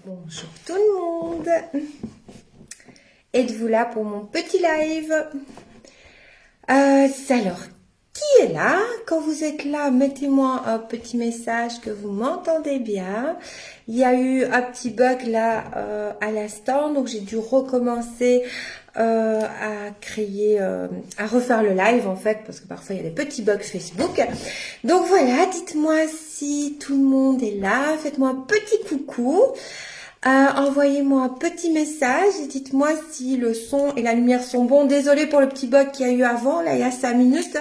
Bonjour tout le monde. Êtes-vous là pour mon petit live? Alors, qui est là? Quand vous êtes là, mettez-moi un petit message que vous m'entendez bien. Il y a eu un petit bug là à l'instant, donc j'ai dû recommencer à créer, à refaire le live en fait, parce que parfois il y a des petits bugs Facebook. Donc voilà, dites-moi si tout le monde est là, faites-moi un petit coucou. Envoyez-moi un petit message et dites-moi si le son et la lumière sont bons. Désolée pour le petit bug qu'il y a eu avant, là il y a 5 minutes.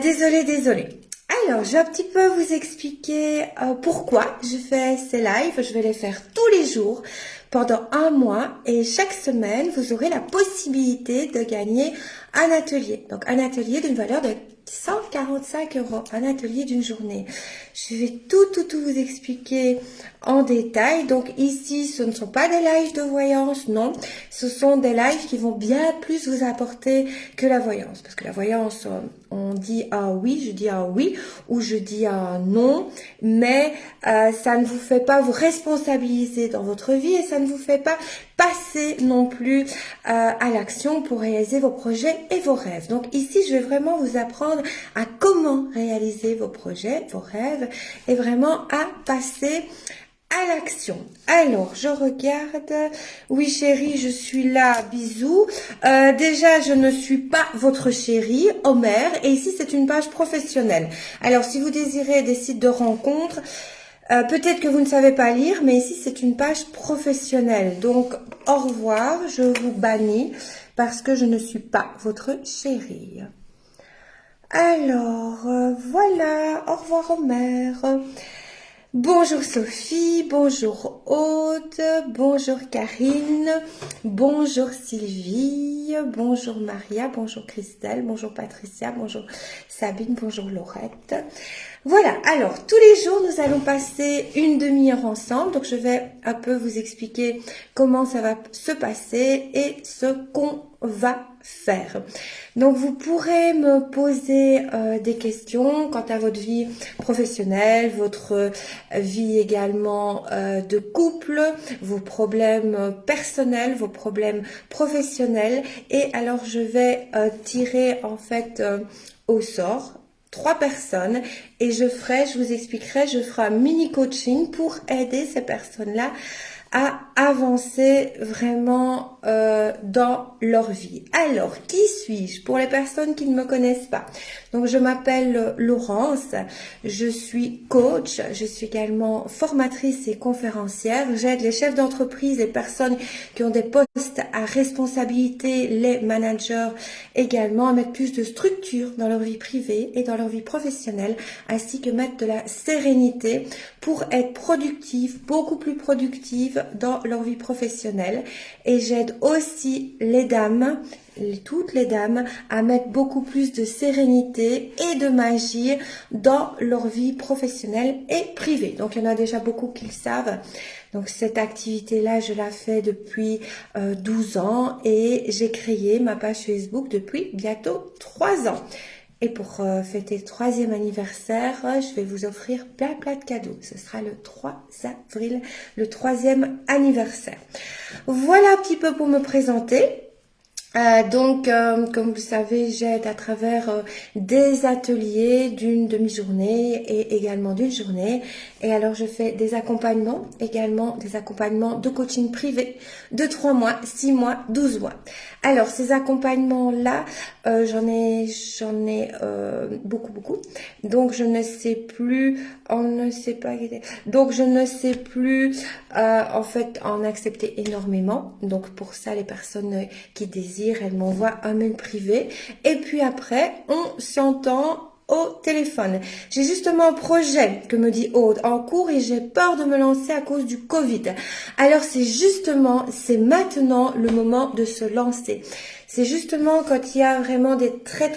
Désolée. Alors, je vais un petit peu vous expliquer pourquoi je fais ces lives. Je vais les faire tous les jours pendant un mois et chaque semaine, vous aurez la possibilité de gagner un atelier. Donc, un atelier d'une valeur de 145 €, un atelier d'une journée. Je vais tout vous expliquer en détail. Donc ici, ce ne sont pas des lives de voyance, non. Ce sont des lives qui vont bien plus vous apporter que la voyance. Parce que la voyance, on dit ah oui, je dis ah oui, ou je dis ah non. Mais ça ne vous fait pas vous responsabiliser dans votre vie et ça ne vous fait pas passer non plus à l'action pour réaliser vos projets et vos rêves. Donc ici, je vais vraiment vous apprendre à comment réaliser vos projets, vos rêves et vraiment à passer à l'action. Alors, je regarde. Oui, chérie, je suis là. Bisous. Déjà, je ne suis pas votre chérie, Homer. Et ici, c'est une page professionnelle. Alors, si vous désirez des sites de rencontres, peut-être que vous ne savez pas lire, mais ici, c'est une page professionnelle. Donc, au revoir. Je vous bannis parce que je ne suis pas votre chérie. Alors, voilà. Au revoir, Homer. Bonjour Sophie, bonjour Aude, bonjour Karine, bonjour Sylvie, bonjour Maria, bonjour Christelle, bonjour Patricia, bonjour Sabine, bonjour Laurette. Voilà, alors tous les jours nous allons passer une demi-heure ensemble, donc je vais un peu vous expliquer comment ça va se passer et ce qu'on va faire. Donc vous pourrez me poser des questions quant à votre vie professionnelle, votre vie également de couple, vos problèmes personnels, vos problèmes professionnels. Et alors je vais tirer en fait au sort 3 personnes et je vous expliquerai, je ferai un mini coaching pour aider ces personnes-là à avancer vraiment dans leur vie. Alors, qui suis-je pour les personnes qui ne me connaissent pas? Donc, je m'appelle Laurence, je suis coach, je suis également formatrice et conférencière. J'aide les chefs d'entreprise, les personnes qui ont des postes à responsabilité, les managers également, à mettre plus de structure dans leur vie privée et dans leur vie professionnelle, ainsi que mettre de la sérénité pour être productive, beaucoup plus productive dans leur vie professionnelle. Et j'aide aussi les dames, toutes les dames, à mettre beaucoup plus de sérénité et de magie dans leur vie professionnelle et privée. Donc il y en a déjà beaucoup qui le savent. Donc cette activité-là, je la fais depuis 12 ans et j'ai créé ma page Facebook depuis bientôt 3 ans. Et pour fêter le 3e anniversaire, je vais vous offrir plein de cadeaux. Ce sera le 3 avril, le 3e anniversaire. Voilà un petit peu pour me présenter. Comme vous savez, j'aide à travers des ateliers d'une demi-journée et également d'une journée. Et alors, je fais des accompagnements, également des accompagnements de coaching privé de 3 mois, 6 mois, 12 mois. Alors, ces accompagnements-là, j'en ai beaucoup. Donc, je ne sais plus, en fait, en accepter énormément. Donc, pour ça, les personnes qui désirent, elle m'envoie un mail privé et puis après on s'entend au téléphone. J'ai justement un projet que me dit Aude en cours et j'ai peur de me lancer à cause du Covid. Alors c'est maintenant le moment de se lancer. C'est justement quand il y a vraiment des très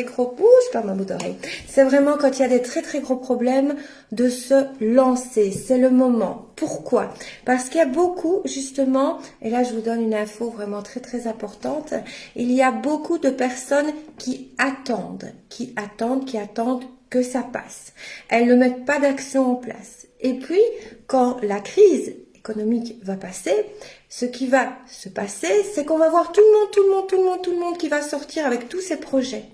gros... Ouh, je perds ma bout d'oreille. C'est vraiment quand il y a des très gros problèmes de se lancer. C'est le moment. Pourquoi? Parce qu'il y a beaucoup, justement, et là je vous donne une info vraiment très importante, il y a beaucoup de personnes qui attendent que ça passe. Elles ne mettent pas d'action en place. Et puis, quand la crise économique va passer, ce qui va se passer, c'est qu'on va voir tout le monde qui va sortir avec tous ces projets.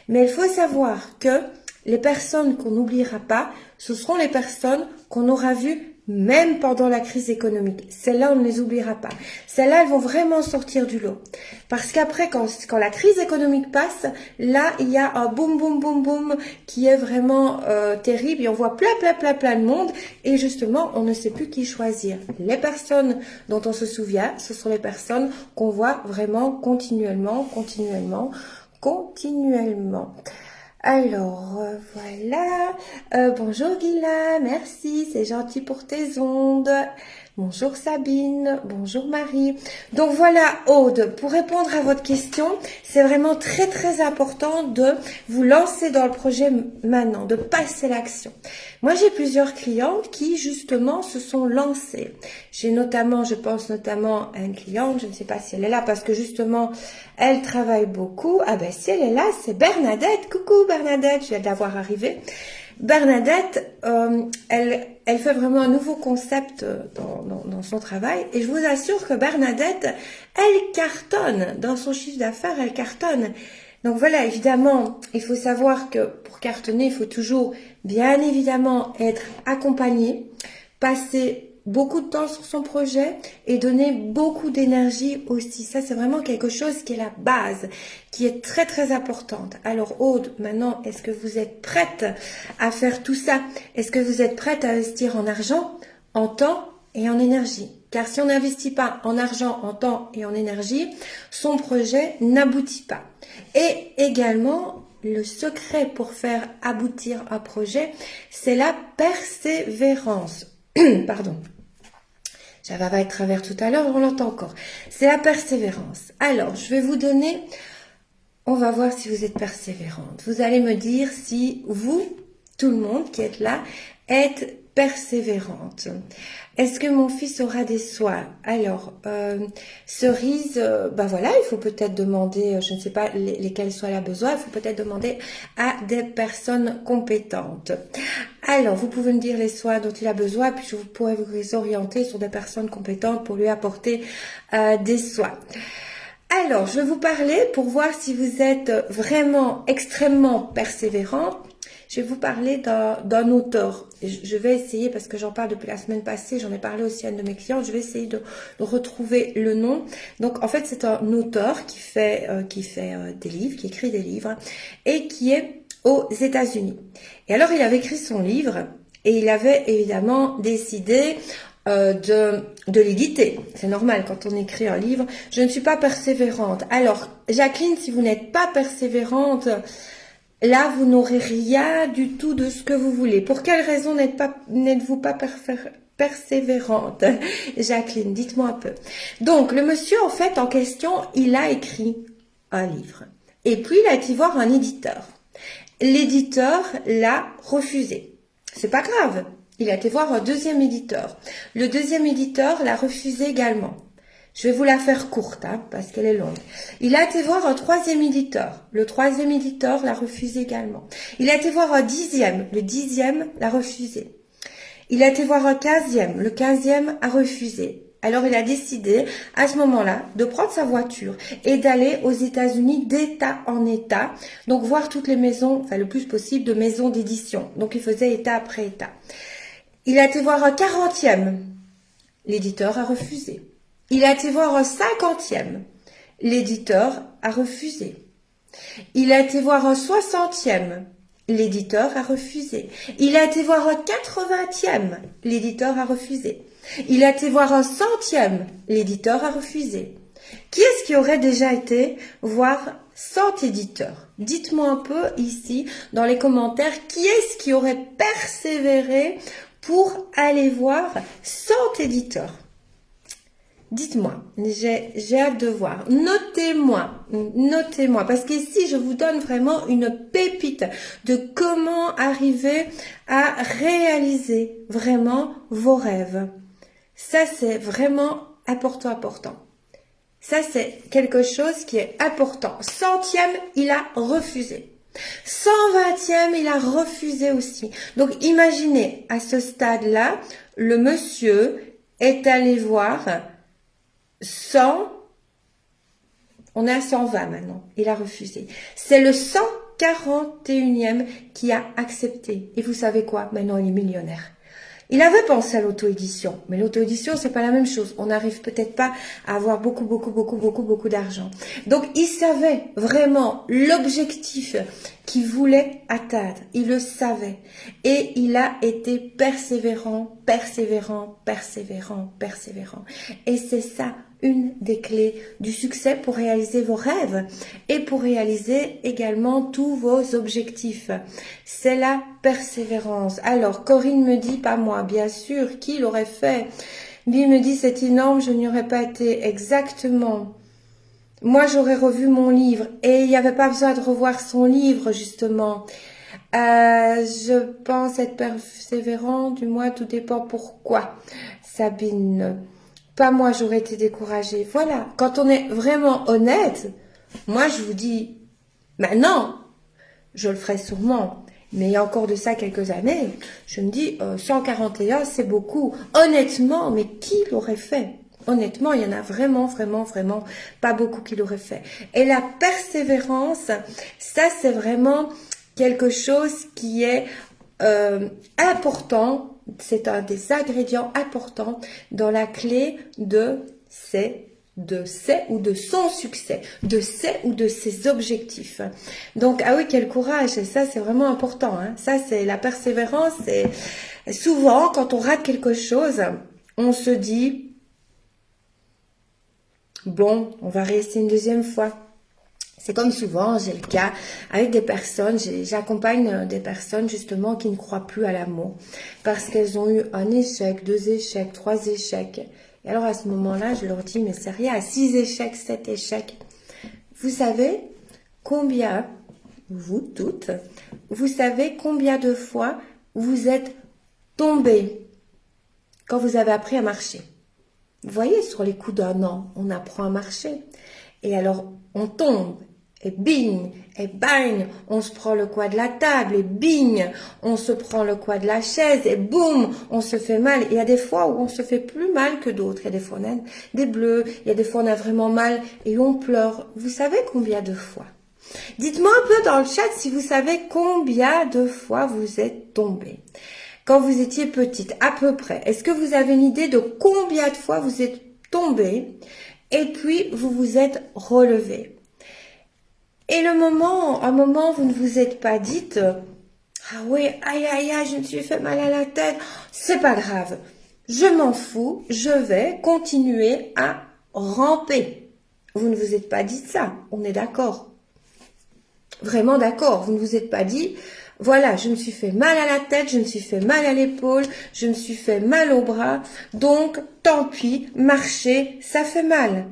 Mais il faut savoir que les personnes qu'on n'oubliera pas, ce seront les personnes qu'on aura vues même pendant la crise économique. Celles-là, on ne les oubliera pas. Celles-là, elles vont vraiment sortir du lot. Parce qu'après, quand la crise économique passe, là, il y a un boum, boum, boum, boum qui est vraiment terrible. Et on voit plein de monde. Et justement, on ne sait plus qui choisir. Les personnes dont on se souvient, ce sont les personnes qu'on voit vraiment continuellement. Alors, voilà. Bonjour Gila, merci, c'est gentil pour tes ondes. Bonjour Sabine, bonjour Marie. Donc voilà Aude, pour répondre à votre question, c'est vraiment très important de vous lancer dans le projet maintenant, de passer l'action. Moi j'ai plusieurs clientes qui justement se sont lancées. J'ai notamment, je pense notamment à une cliente, je ne sais pas si elle est là parce que justement elle travaille beaucoup. Ah ben si elle est là, c'est Bernadette. Coucou Bernadette, je viens de la voir arriver. Bernadette, elle fait vraiment un nouveau concept dans son travail et je vous assure que Bernadette, elle cartonne dans son chiffre d'affaires, elle cartonne. Donc voilà, évidemment, il faut savoir que pour cartonner, il faut toujours bien évidemment être accompagné, passer beaucoup de temps sur son projet et donner beaucoup d'énergie aussi. Ça, c'est vraiment quelque chose qui est la base, qui est très importante. Alors Aude, maintenant, est-ce que vous êtes prête à faire tout ça? Est-ce que vous êtes prête à investir en argent, en temps et en énergie? Car si on n'investit pas en argent, en temps et en énergie, son projet n'aboutit pas. Et également, le secret pour faire aboutir un projet, c'est la persévérance. Pardon. J'avais avec travers tout à l'heure, on l'entend encore. C'est la persévérance. Alors, je vais vous donner, on va voir si vous êtes persévérante. Vous allez me dire si vous, tout le monde qui êtes là, êtes persévérante. Est-ce que mon fils aura des soins? Alors, cerise, ben voilà, il faut peut-être demander, je ne sais pas lesquels soins elle a besoin, il faut peut-être demander à des personnes compétentes. Alors, vous pouvez me dire les soins dont il a besoin, puis je pourrais vous orienter sur des personnes compétentes pour lui apporter des soins. Alors, je vais vous parler pour voir si vous êtes vraiment extrêmement persévérant. Je vais vous parler d'un auteur. Je vais essayer, parce que j'en parle depuis la semaine passée, j'en ai parlé aussi à une de mes clientes, je vais essayer de retrouver le nom. Donc, en fait, c'est un auteur qui fait des livres, qui écrit des livres, et qui est aux États-Unis. Et alors, il avait écrit son livre, et il avait évidemment décidé de l'éditer. C'est normal quand on écrit un livre. Je ne suis pas persévérante. Alors, Jacqueline, si vous n'êtes pas persévérante, là, vous n'aurez rien du tout de ce que vous voulez. Pour quelle raison n'êtes-vous pas persévérante, Jacqueline? Dites-moi un peu. Donc, le monsieur, en fait, en question, il a écrit un livre. Et puis, il a été voir un éditeur. L'éditeur l'a refusé. C'est pas grave. Il a été voir un deuxième éditeur. Le deuxième éditeur l'a refusé également. Je vais vous la faire courte, parce qu'elle est longue. Il a été voir un troisième éditeur. Le troisième éditeur l'a refusé également. Il a été voir un dixième. Le dixième l'a refusé. Il a été voir un quinzième. Le quinzième a refusé. Alors, il a décidé, à ce moment-là, de prendre sa voiture et d'aller aux États-Unis d'État en État. Donc, voir toutes les maisons, enfin, le plus possible de maisons d'édition. Donc, il faisait État après État. Il a été voir un 40e. L'éditeur a refusé. Il a été voir un 50e. L'éditeur a refusé. Il a été voir un 60e. L'éditeur a refusé. Il a été voir un 80e. L'éditeur a refusé. Il a été voir un 100e. L'éditeur a refusé. Qui est-ce qui aurait déjà été voir 100 éditeurs? Dites-moi un peu ici dans les commentaires qui est-ce qui aurait persévéré pour aller voir 100 éditeurs. Dites-moi, j'ai hâte de voir. Notez-moi, parce qu'ici, je vous donne vraiment une pépite de comment arriver à réaliser vraiment vos rêves. Ça, c'est vraiment important. Ça, c'est quelque chose qui est important. 100e, il a refusé. 120e, il a refusé aussi. Donc, imaginez, à ce stade-là, le monsieur est allé voir 100, on est à 120 maintenant, il a refusé. C'est le 141e qui a accepté. Et vous savez quoi? Maintenant, il est millionnaire. Il avait pensé à l'auto-édition, mais l'auto-édition, c'est pas la même chose. On n'arrive peut-être pas à avoir beaucoup d'argent. Donc, il savait vraiment l'objectif qu'il voulait atteindre. Il le savait. Et il a été persévérant. Et c'est ça, une des clés du succès pour réaliser vos rêves et pour réaliser également tous vos objectifs. C'est la persévérance. Alors, Corinne me dit, pas moi, bien sûr, qui l'aurait fait? Lui me dit, c'est énorme, je n'y aurais pas été exactement. Moi, j'aurais revu mon livre et il n'y avait pas besoin de revoir son livre, justement. Je pense être persévérant, du moins, tout dépend pourquoi. Sabine, pas moi, j'aurais été découragée. Voilà, quand on est vraiment honnête, moi, je vous dis, maintenant, je le ferai sûrement. Mais il y a encore de ça quelques années, je me dis, 141, c'est beaucoup. Honnêtement, mais qui l'aurait fait? Honnêtement, il y en a vraiment pas beaucoup qui l'auraient fait. Et la persévérance, ça, c'est vraiment quelque chose qui est important. C'est un des ingrédients importants dans la clé de ses ou de son succès, de ses ou de ses objectifs. Donc, ah oui, quel courage, et ça c'est vraiment important, hein. Ça c'est la persévérance, et souvent quand on rate quelque chose, on se dit, bon, on va réessayer une deuxième fois. C'est comme souvent, j'ai le cas avec des personnes, j'accompagne des personnes justement qui ne croient plus à l'amour parce qu'elles ont eu un échec, 2 échecs, 3 échecs. Et alors à ce moment-là, je leur dis, mais c'est rien, 6 échecs, 7 échecs. Vous savez combien, vous toutes, vous savez combien de fois vous êtes tombé quand vous avez appris à marcher? Vous voyez, sur les coups d'un an, on apprend à marcher. Et alors, on tombe. Et bing, et bang, on se prend le coin de la table, et bing, on se prend le coin de la chaise, et boum, on se fait mal. Il y a des fois où on se fait plus mal que d'autres. Il y a des fois on a des bleus, il y a des fois on a vraiment mal et on pleure. Vous savez combien de fois? Dites-moi un peu dans le chat si vous savez combien de fois vous êtes tombé. Quand vous étiez petite, à peu près. Est-ce que vous avez une idée de combien de fois vous êtes tombé et puis vous vous êtes relevé? Et un moment, vous ne vous êtes pas dites, ah oui, aïe, aïe, aïe, je me suis fait mal à la tête. C'est pas grave. Je m'en fous. Je vais continuer à ramper. Vous ne vous êtes pas dit ça. On est d'accord. Vraiment d'accord. Vous ne vous êtes pas dit, voilà, je me suis fait mal à la tête, je me suis fait mal à l'épaule, je me suis fait mal au bras. Donc, tant pis, marcher, ça fait mal.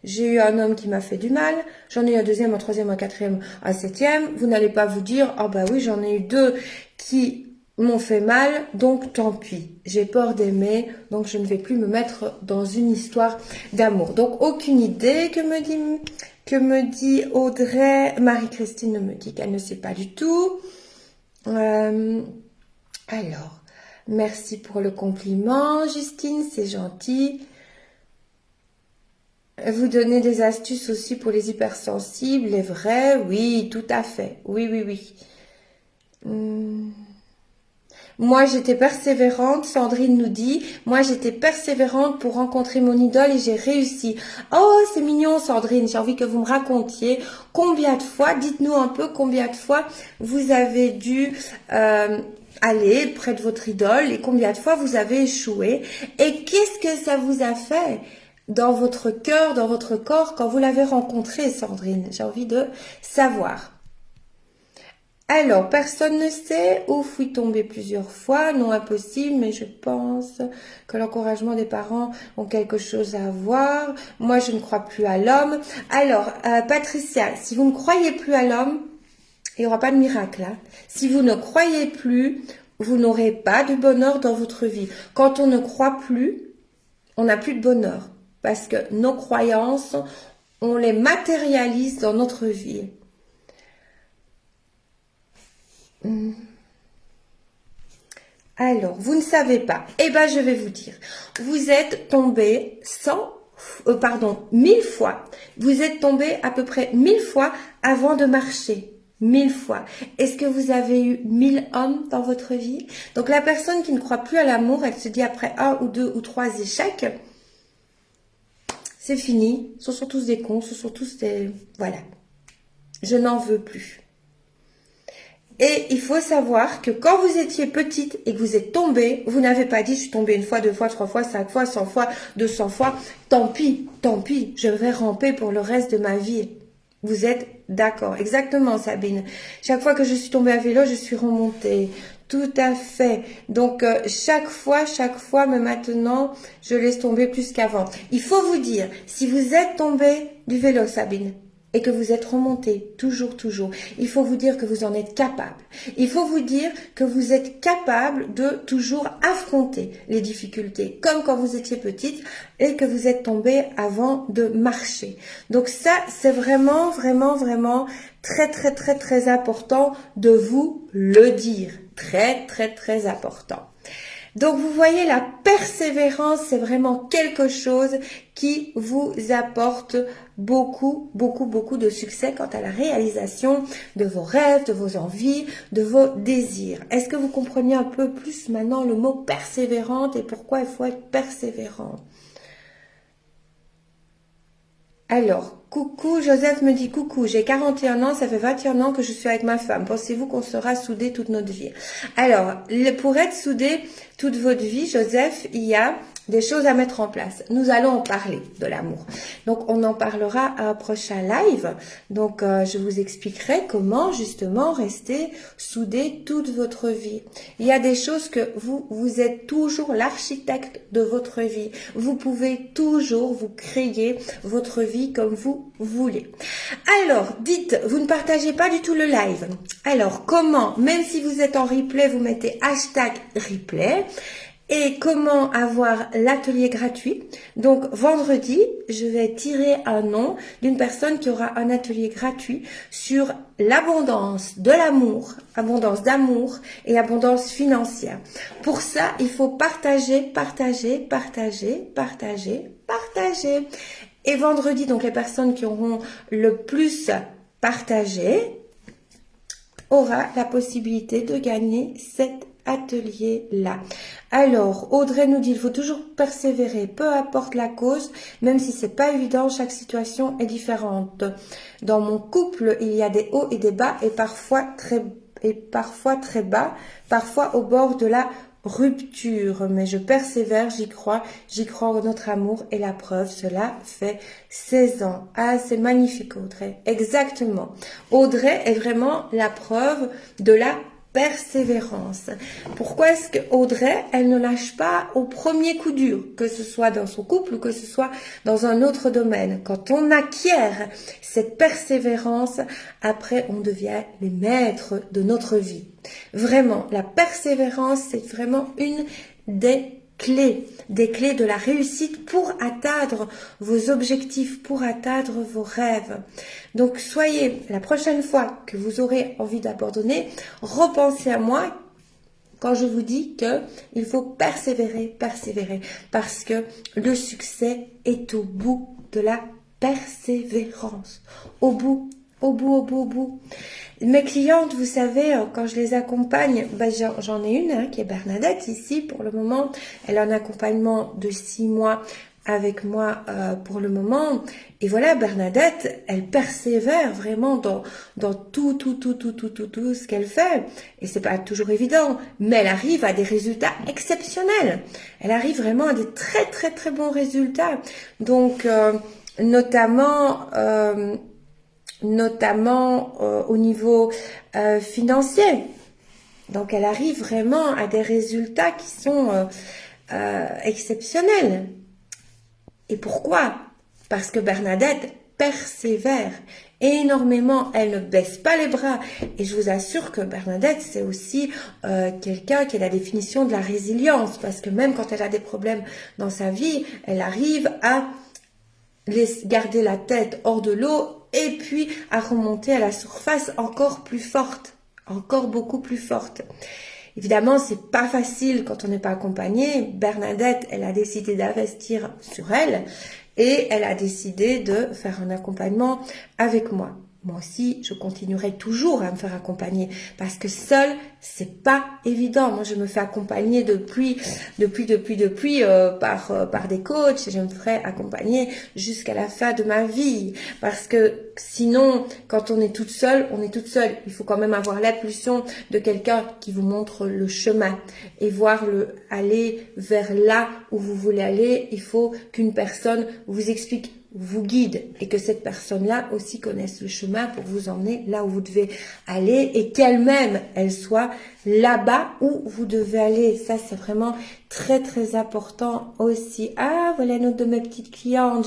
J'ai eu un homme qui m'a fait du mal, j'en ai eu un deuxième, un troisième, un quatrième, un septième. Vous n'allez pas vous dire, ah bah oui, j'en ai eu 2 qui m'ont fait mal, donc tant pis. J'ai peur d'aimer, donc je ne vais plus me mettre dans une histoire d'amour. Donc aucune idée que me dit Audrey. Marie-Christine me dit qu'elle ne sait pas du tout. Alors, merci pour le compliment, Justine, c'est gentil. Vous donnez des astuces aussi pour les hypersensibles, est vrai? Oui, tout à fait. Oui. Moi, j'étais persévérante, Sandrine nous dit. Moi, j'étais persévérante pour rencontrer mon idole et j'ai réussi. Oh, c'est mignon, Sandrine. J'ai envie que vous me racontiez combien de fois, dites-nous un peu combien de fois vous avez dû aller près de votre idole et combien de fois vous avez échoué. Et qu'est-ce que ça vous a fait dans votre cœur, dans votre corps, quand vous l'avez rencontré, Sandrine? J'ai envie de savoir. Alors, personne ne sait où fui tomber plusieurs fois. Non, impossible, mais je pense que l'encouragement des parents ont quelque chose à voir. Moi, je ne crois plus à l'homme. Alors, Patricia, si vous ne croyez plus à l'homme, il n'y aura pas de miracle. Hein. Si vous ne croyez plus, vous n'aurez pas de bonheur dans votre vie. Quand on ne croit plus, on n'a plus de bonheur. Parce que nos croyances, on les matérialise dans notre vie. Alors, vous ne savez pas. Eh ben, je vais vous dire. Vous êtes tombé 1000 fois. Vous êtes tombé à peu près 1000 fois avant de marcher. 1000 fois. Est-ce que vous avez eu 1000 hommes dans votre vie? Donc, la personne qui ne croit plus à l'amour, elle se dit après 1 ou 2 ou 3 échecs, c'est fini. Ce sont tous des cons, ce sont tous des... Voilà. Je n'en veux plus. Et il faut savoir que quand vous étiez petite et que vous êtes tombée, vous n'avez pas dit je suis tombée 1 fois, 2 fois, 3 fois, 5 fois, 100 fois, 200 fois. Tant pis, je vais ramper pour le reste de ma vie. Vous êtes d'accord? Exactement, Sabine. Chaque fois que je suis tombée à vélo, je suis remontée. Tout à fait. Donc, chaque fois, mais maintenant, je laisse tomber plus qu'avant. Il faut vous dire, si vous êtes tombée du vélo, Sabine, et que vous êtes remonté, toujours, il faut vous dire que vous en êtes capable. Il faut vous dire que vous êtes capable de toujours affronter les difficultés, comme quand vous étiez petite et que vous êtes tombé avant de marcher. Donc ça, c'est vraiment très important de vous le dire. Très important. Donc, vous voyez, la persévérance, c'est vraiment quelque chose qui vous apporte beaucoup de succès quant à la réalisation de vos rêves, de vos envies, de vos désirs. Est-ce que vous comprenez un peu plus maintenant le mot persévérante et pourquoi il faut être persévérant? Alors, coucou, Joseph me dit coucou, j'ai 41 ans, ça fait 21 ans que je suis avec ma femme. Pensez-vous qu'on sera soudés toute notre vie? Alors, pour être soudés toute votre vie, Joseph, il y a des choses à mettre en place. Nous allons en parler de l'amour. Donc, on en parlera à un prochain live. Donc, je vous expliquerai comment justement rester soudés toute votre vie. Il y a des choses que vous êtes toujours l'architecte de votre vie. Vous pouvez toujours vous créer votre vie comme vous voulez. Alors, dites, vous ne partagez pas du tout le live. Alors, comment, même si vous êtes en replay, vous mettez hashtag replay. Et comment avoir l'atelier gratuit? Donc, vendredi, je vais tirer un nom d'une personne qui aura un atelier gratuit sur l'abondance de l'amour, abondance d'amour et abondance financière. Pour ça, il faut partager. Et vendredi, donc les personnes qui auront le plus partagé aura la possibilité de gagner cette atelier-là. Alors, Audrey nous dit, il faut toujours persévérer, peu importe la cause, même si c'est pas évident, chaque situation est différente. Dans mon couple, il y a des hauts et des bas et parfois très bas, parfois au bord de la rupture, mais je persévère, j'y crois en notre amour et la preuve, cela fait 16 ans. Ah, c'est magnifique, Audrey. Exactement. Audrey est vraiment la preuve de la persévérance. Pourquoi est-ce que Audrey, elle ne lâche pas au premier coup dur, que ce soit dans son couple ou que ce soit dans un autre domaine? Quand on acquiert cette persévérance, après on devient les maîtres de notre vie. Vraiment, la persévérance, c'est vraiment une des clés de la réussite pour atteindre vos objectifs, pour atteindre vos rêves. Donc, soyez, la prochaine fois que vous aurez envie d'abandonner, repensez à moi quand je vous dis que il faut persévérer, parce que le succès est au bout de la persévérance. Au bout. Mes clientes, vous savez, quand je les accompagne, j'en ai une qui est Bernadette ici pour le moment. Elle a un accompagnement de 6 mois avec moi pour le moment. Et voilà, Bernadette, elle persévère vraiment dans tout ce qu'elle fait. Et c'est pas toujours évident, mais elle arrive à des résultats exceptionnels. Elle arrive vraiment à des très bons résultats. Donc, notamment au niveau financier. Donc, elle arrive vraiment à des résultats qui sont exceptionnels. Et pourquoi? Parce que Bernadette persévère énormément, elle ne baisse pas les bras. Et je vous assure que Bernadette, c'est aussi quelqu'un qui est la définition de la résilience, parce que même quand elle a des problèmes dans sa vie, elle arrive à garder la tête hors de l'eau et puis à remonter à la surface encore plus forte, encore beaucoup plus forte. Évidemment, c'est pas facile quand on n'est pas accompagné. Bernadette, elle a décidé d'investir sur elle et elle a décidé de faire un accompagnement avec moi. Moi aussi, je continuerai toujours à me faire accompagner parce que seule, c'est pas évident. Moi, je me fais accompagner depuis par des coachs. Je me ferai accompagner jusqu'à la fin de ma vie parce que sinon, quand on est toute seule, on est toute seule. Il faut quand même avoir l'impulsion de quelqu'un qui vous montre le chemin et voir aller vers là où vous voulez aller. Il faut qu'une personne vous explique, vous guide et que cette personne-là aussi connaisse le chemin pour vous emmener là où vous devez aller et qu'elle-même, elle soit là-bas où vous devez aller. Ça, c'est vraiment très, très important aussi. Ah, voilà une autre de mes petites clientes,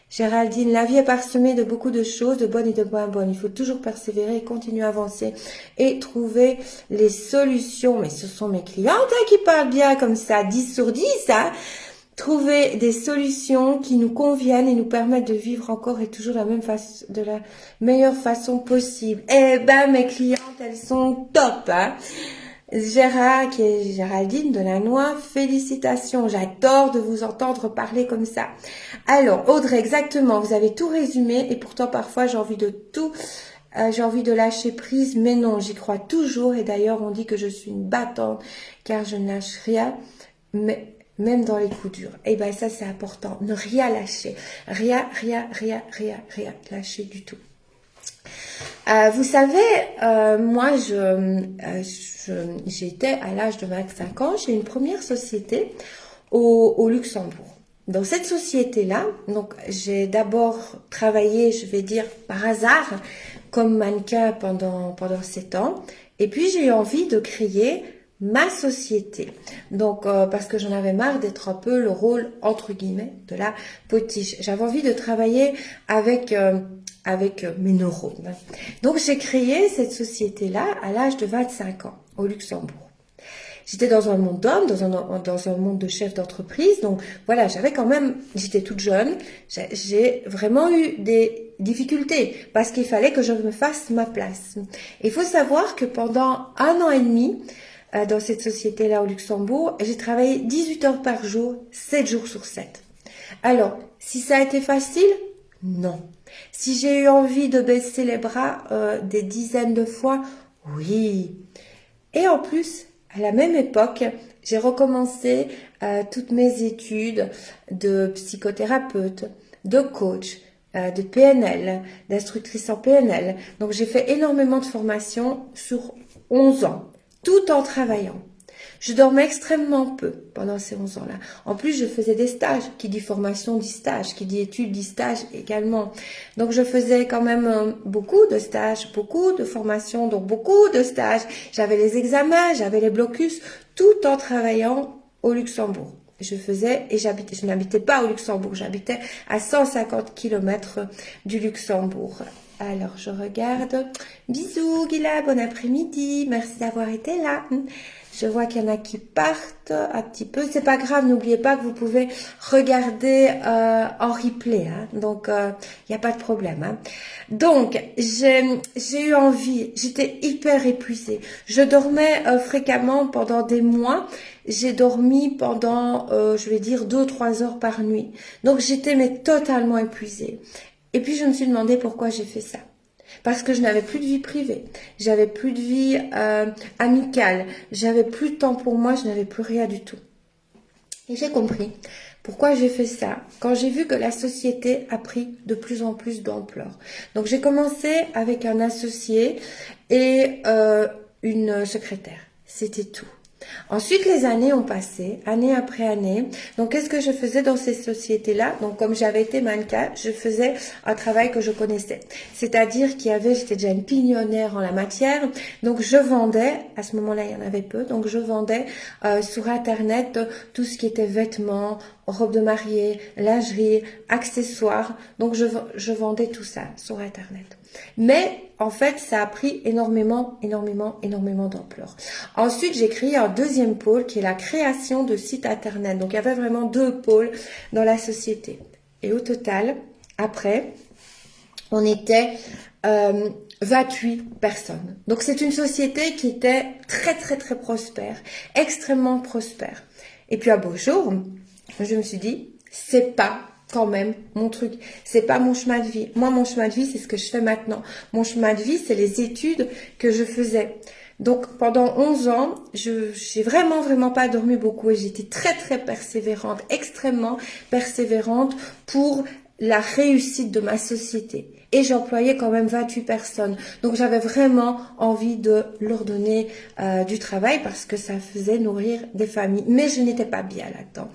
Géraldine. La vie est parsemée de beaucoup de choses, de bonnes et de moins bonnes. Il faut toujours persévérer, continuer à avancer et trouver les solutions. Mais ce sont mes clientes qui parlent bien comme ça, 10 sur 10, hein. Trouver des solutions qui nous conviennent et nous permettent de vivre encore et toujours de la meilleure façon possible. Eh ben, mes clientes, elles sont top, hein. Qui est Géraldine Delannoy, félicitations. J'adore de vous entendre parler comme ça. Alors, Audrey, exactement, vous avez tout résumé et pourtant parfois j'ai envie de lâcher prise, mais non, j'y crois toujours et d'ailleurs on dit que je suis une battante car je ne lâche rien, mais même dans les coups durs. Et ben ça c'est important, ne rien lâcher, rien lâcher du tout. Vous savez, moi j'étais à l'âge de 25 ans, j'ai une première société au Luxembourg. Dans cette société-là, donc j'ai d'abord travaillé, je vais dire par hasard, comme mannequin pendant 7 ans, et puis j'ai eu envie de créer ma société. Donc, parce que j'en avais marre d'être un peu le rôle, entre guillemets, de la potiche. J'avais envie de travailler avec mes neurones. Donc, j'ai créé cette société-là à l'âge de 25 ans, au Luxembourg. J'étais dans un monde d'hommes, dans un monde de chef d'entreprise. Donc, voilà, j'étais toute jeune. J'ai vraiment eu des difficultés parce qu'il fallait que je me fasse ma place. Il faut savoir que pendant 1 an et demi, dans cette société-là au Luxembourg, j'ai travaillé 18 heures par jour, 7 jours sur 7. Alors, si ça a été facile, non. Si j'ai eu envie de baisser les bras des dizaines de fois, oui. Et en plus, à la même époque, j'ai recommencé toutes mes études de psychothérapeute, de coach, de PNL, d'instructrice en PNL. Donc, j'ai fait énormément de formations sur 11 ans. Tout en travaillant. Je dormais extrêmement peu pendant ces 11 ans-là. En plus, je faisais des stages. Qui dit formation dit stage. Qui dit études dit stage également. Donc, je faisais quand même beaucoup de stages, beaucoup de formations, donc beaucoup de stages. J'avais les examens, j'avais les blocus, tout en travaillant au Luxembourg. Je n'habitais pas au Luxembourg, j'habitais à 150 km du Luxembourg. Alors, je regarde. Bisous, Gila, bon après-midi. Merci d'avoir été là. Je vois qu'il y en a qui partent un petit peu. C'est pas grave, n'oubliez pas que vous pouvez regarder en replay. Hein. Donc, il n'y a pas de problème. Hein. Donc, j'ai eu envie. J'étais hyper épuisée. Je dormais fréquemment pendant des mois. J'ai dormi pendant, je vais dire, 2-3 heures par nuit. Donc, j'étais totalement épuisée. Et puis, je me suis demandé pourquoi j'ai fait ça. Parce que je n'avais plus de vie privée, j'avais plus de vie amicale, j'avais plus de temps pour moi, je n'avais plus rien du tout. Et j'ai compris pourquoi j'ai fait ça quand j'ai vu que la société a pris de plus en plus d'ampleur. Donc, j'ai commencé avec un associé et une secrétaire. C'était tout. Ensuite, les années ont passé, année après année. Donc, qu'est-ce que je faisais dans ces sociétés-là? Donc, comme j'avais été mannequin, je faisais un travail que je connaissais. C'est-à-dire j'étais déjà une pionnière en la matière. Donc, je vendais, à ce moment-là, il y en avait peu. Donc, je vendais sur Internet tout ce qui était vêtements, robes de mariée, lingerie, accessoires. Donc, je vendais tout ça sur Internet. Mais en fait, ça a pris énormément d'ampleur. Ensuite, j'ai créé un deuxième pôle qui est la création de sites Internet. Donc, il y avait vraiment 2 pôles dans la société. Et au total, après, on était 28 personnes. Donc c'est une société qui était très très très prospère, extrêmement prospère. Et puis à beau jour, je me suis dit, c'est pas quand même mon truc, c'est pas mon chemin de vie. Moi, mon chemin de vie, c'est ce que je fais maintenant. Mon chemin de vie, c'est les études que je faisais. Donc pendant 11 ans, j'ai vraiment pas dormi beaucoup et j'étais très très persévérante, extrêmement persévérante pour la réussite de ma société. Et j'employais quand même 28 personnes. Donc j'avais vraiment envie de leur donner du travail parce que ça faisait nourrir des familles. Mais je n'étais pas bien là-dedans.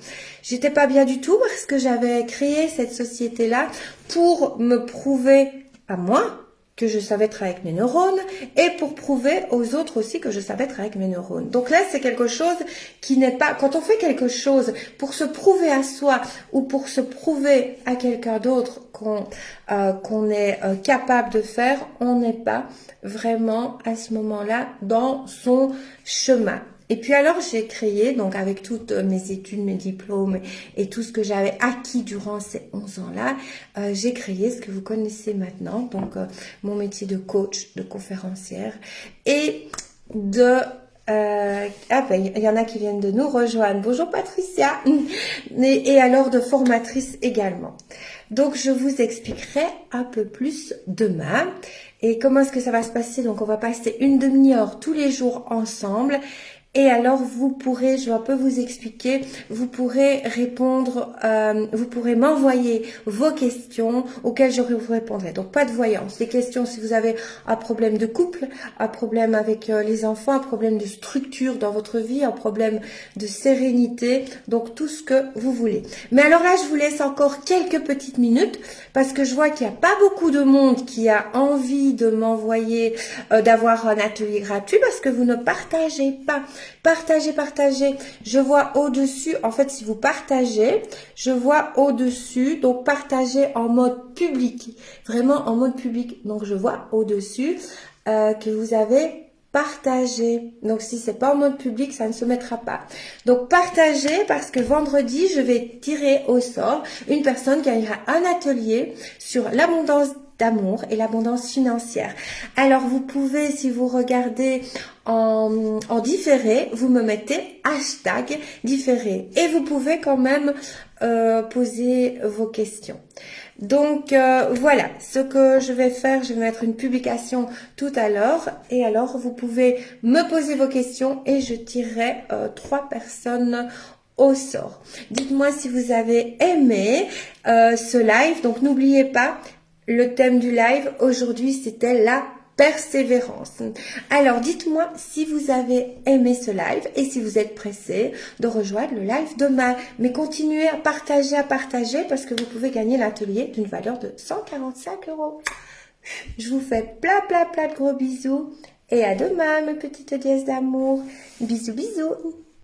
J'étais pas bien du tout parce que j'avais créé cette société-là pour me prouver à moi que je savais travailler avec mes neurones et pour prouver aux autres aussi que je savais travailler avec mes neurones. Donc là, c'est quelque chose qui n'est pas... Quand on fait quelque chose pour se prouver à soi ou pour se prouver à quelqu'un d'autre qu'on est capable de faire, on n'est pas vraiment à ce moment-là dans son chemin. Et puis alors j'ai créé, donc avec toutes mes études, mes diplômes et tout ce que j'avais acquis durant ces 11 ans-là, j'ai créé ce que vous connaissez maintenant, donc mon métier de coach, de conférencière et de... il y en a qui viennent de nous rejoindre. Bonjour Patricia. Et alors de formatrice également. Donc je vous expliquerai un peu plus demain. Et comment est-ce que ça va se passer? Donc on va passer une demi-heure tous les jours ensemble. Et alors, vous pourrez, je vais un peu vous expliquer, vous pourrez répondre, vous pourrez m'envoyer vos questions auxquelles je vous répondrai. Donc, pas de voyance. Les questions, si vous avez un problème de couple, un problème avec les enfants, un problème de structure dans votre vie, un problème de sérénité, donc tout ce que vous voulez. Mais alors là, je vous laisse encore quelques petites minutes parce que je vois qu'il n'y a pas beaucoup de monde qui a envie de m'envoyer, d'avoir un atelier gratuit parce que vous ne partagez pas. Partagez. Je vois au-dessus, en fait, si vous partagez, je vois au-dessus, donc partagez en mode public, vraiment en mode public. Donc, je vois au-dessus que vous avez partagé. Donc, si c'est pas en mode public, ça ne se mettra pas. Donc, partagez parce que vendredi, je vais tirer au sort une personne qui gagnera un atelier sur l'abondance d'amour et l'abondance financière. Alors vous pouvez, si vous regardez en différé, vous me mettez hashtag différé et vous pouvez quand même poser vos questions. Donc voilà, ce que je vais faire, je vais mettre une publication tout à l'heure et alors vous pouvez me poser vos questions et je tirerai 3 personnes au sort. Dites-moi si vous avez aimé ce live, donc n'oubliez pas, le thème du live aujourd'hui, c'était la persévérance. Alors, dites-moi si vous avez aimé ce live et si vous êtes pressé de rejoindre le live demain. Mais continuez à partager parce que vous pouvez gagner l'atelier d'une valeur de 145 €. Je vous fais plein de gros bisous et à demain, mes petites déesses d'amour. Bisous.